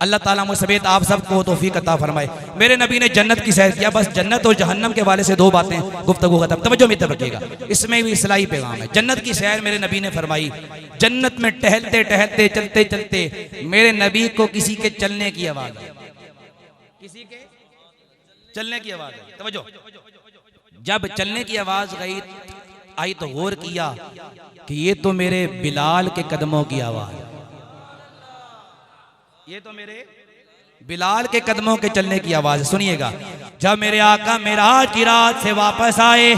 अल्लाह ताला मुसबेत आप सबको तौफीक अता फरमाए। मेरे नबी ने जन्नत की सैर किया, बस जन्नत और जहन्नम के वाले से 2 बातें गुफ्तगू खत्म। तवज्जो में रखिएगा, इसमें भी इस्लाही पैगाम है। जन्नत की सैर मेरे नबी ने फरमाई। जन्नत में टहलते टहलते चलते चलते मेरे नबी को किसी के चलने की आवाज, किसी के चलने की आवाज। तवज्जो, जब चलने की आवाज आई तो गौर किया कि ये तो मेरे बिलाल के कदमों की आवाज, ये तो मेरे बिलाल के कदमों के चलने की आवाज। सुनिएगा, जब मेरे आका मेराज की रात से वापस आए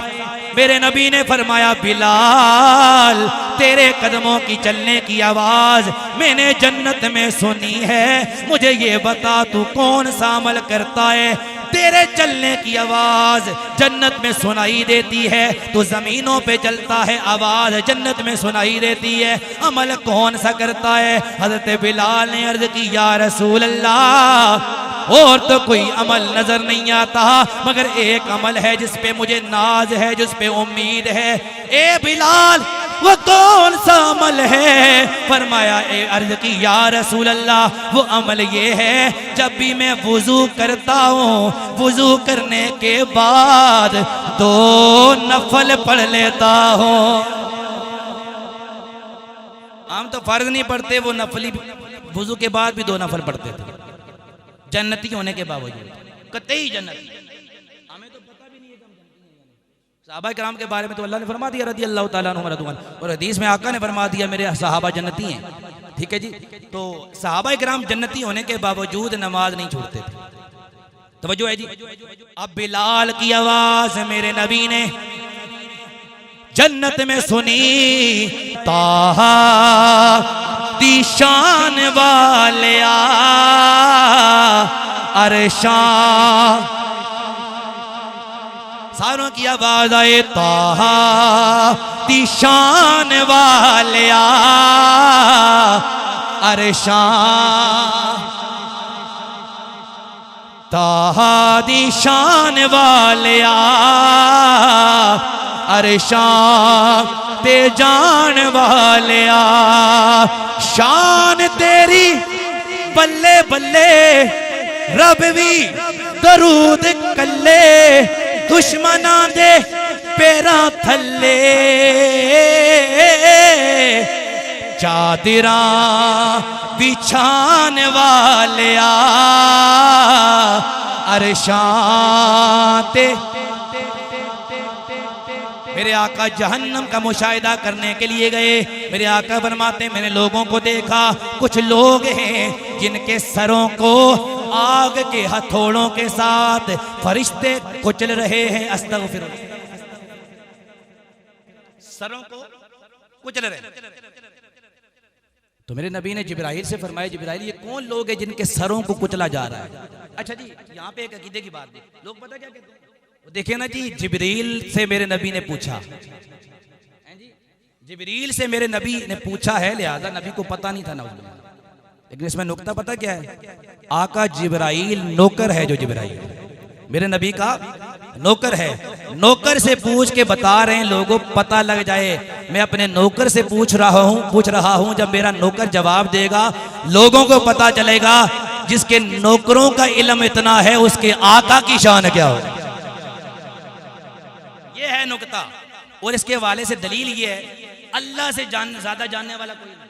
मेरे नबी ने फरमाया बिलाल तेरे कदमों की चलने की आवाज मैंने जन्नत में सुनी है, मुझे ये बता तू कौन सा अमल करता है, तेरे चलने की आवाज जन्नत में सुनाई देती है, तो जमीनों पे चलता है आवाज जन्नत में सुनाई देती है, अमल कौन सा करता है। हजरत बिलाल ने अर्ज की या रसूल अल्लाह और तो कोई अमल नजर नहीं आता मगर एक अमल है जिस पे मुझे नाज है, जिस पे उम्मीद है। ए बिलाल वो कौन सा अमल है? फरमाया ए अर्ज की या रसूल अल्लाह वो अमल ये है जब भी मैं वुजू करता हूँ वुजू करने के बाद 2 नफल पढ़ लेता हूँ। हम तो फर्ज नहीं पढ़ते, वो नफली वुजू के बाद भी 2 नफल पढ़ते थे, जन्नती होने के बावजूद। कतई जन्नती, हमें तो पता भी नहीं है। सहाबा किराम के बारे में तो अल्लाह ने फरमा दिया रज़ी अल्लाह तआला अन्हुम रज़ियल्लाहु अन्हुम, और हदीस में आका ने फरमा दिया मेरे सहाबा जन्नती हैं। ठीक है जी, तो सहाबा किराम जन्नती होने के बावजूद नमाज नहीं छोड़ते थे। तवज्जो है जी। अब बिलाल की आवाज मेरे नबी ने जन्नत में सुनी, ताहा दी शान वालिया अरशा, सारों की आवाज आए ताहा दी शान वालिया अरशा, ताहा दी शान वालिया अरशा ते जान वालिया, शान तेरी बल्ले बल्ले रब भी दरूद कल्ले दुश्मना दे पैरा थल्ले चादरा बिछाने वाले अरशाते। मेरे आका जहन्नम का मुशाहिदा करने के लिए गए। मेरे आका फरमाते मैंने लोगों को देखा, कुछ लोग हैं जिनके सरों को आग के हथौड़ों के साथ फरिश्ते कुचल रहे हैं। अस्तगफिरुल्लाह, सरों को कुचल रहे हैं। तो मेरे नबी ने जिब्राइल से फरमाया, जिब्राइल ये कौन लोग हैं जिनके सरों को कुचला जा रहा है? अच्छा जी, यहाँ पे एक अकीदे की बात है, लोग पता क्या कहते हैं? देखिए ना जी, जिब्रील से मेरे नबी ने पूछा, जिब्रील से मेरे नबी ने पूछा है, लिहाजा नबी को पता नहीं था ना। लेकिन इसमें नुक्ता पता क्या है? आका जिब्राइल नौकर है, जो जिब्राइल मेरे नबी का नौकर है। नौकर से पूछ के बता रहे हैं लोगों, पता लग जाए। मैं अपने नौकर से पूछ रहा हूं, जब मेरा नौकर जवाब देगा लोगों को पता चलेगा जिसके नौकरों का इल्म इतना है उसके आका की शान क्या हो। ये है नुकता। और इसके हवाले से दलील ये है, अल्लाह से ज्यादा जानने वाला कोई नहीं।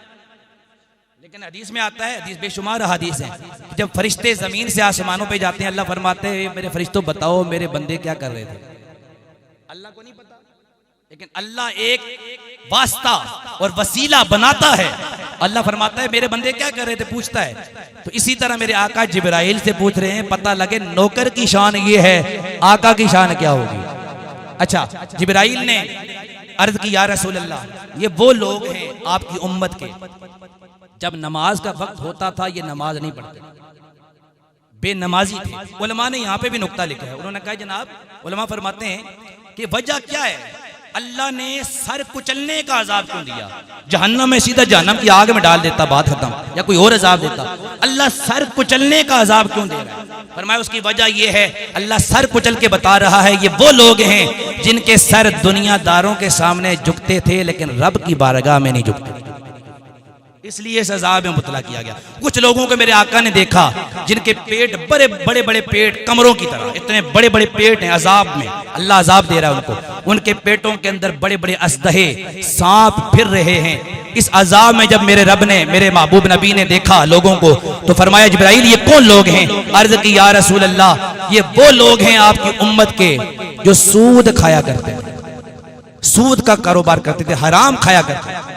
लेकिन हदीस में आता है, हदीस बेशुमार हदीस है, जब फरिश्ते जमीन से आसमानों पे जाते हैं, अल्लाह फरमाते हैं मेरे फरिश्तों बताओ मेरे बंदे क्या कर रहे थे। अल्लाह को नहीं पता, लेकिन अल्लाह एक वास्ता और वसीला बनाता है। अल्लाह फरमाता है मेरे बंदे क्या कर रहे थे, पूछता है। तो इसी तरह मेरे आका जिब्राइल से पूछ रहे हैं, पता लगे नौकर की शान ये है, आका की शान क्या होगी। अच्छा, जिब्राइल ने अर्ज की, या रसूल अल्लाह, ये वो लोग हैं आपकी उम्मत के, जब नमाज का वक्त होता था ये नमाज नहीं पढ़ते, बेनमाजी थे। उलमा ने यहाँ पे भी नुक्ता लिखा है, उन्होंने कहा जनाब, उलमा फरमाते हैं कि वजह क्या है, अल्लाह ने सर कुचलने का अजाब क्यों दिया? जहन्नम में सीधा जहन्नम की आग में डाल देता, बात खत्म, या कोई और अजाब देता। अल्लाह सर कुचलने का अजाब क्यों दे रहा है? फरमाया उसकी वजह यह है, अल्लाह सर कुचल के बता रहा है ये वो लोग हैं जिनके सर दुनियादारों के सामने झुकते थे लेकिन रब की बारगाह में नहीं झुकते, इसलिए इस अजाब में मुतला किया गया। कुछ लोगों को मेरे आका ने देखा जिनके पेट बड़े बड़े पेट कमरों की तरह, इतने बड़े बड़े पेट हैं, अजाब में अल्लाह अजाब दे रहा है उनको। उनके पेटों के अंदर बड़े बड़े असदहे सांप फिर रहे हैं। इस अजाब में जब मेरे रब ने, मेरे महबूब नबी ने देखा लोगों को, तो फरमाया जिब्राइल ये कौन लोग हैं? अर्ज की, या रसूल अल्लाह, ये वो लोग हैं आपकी उम्मत के जो सूद खाया करते थे, सूद का कारोबार करते थे, हराम खाया करते थे।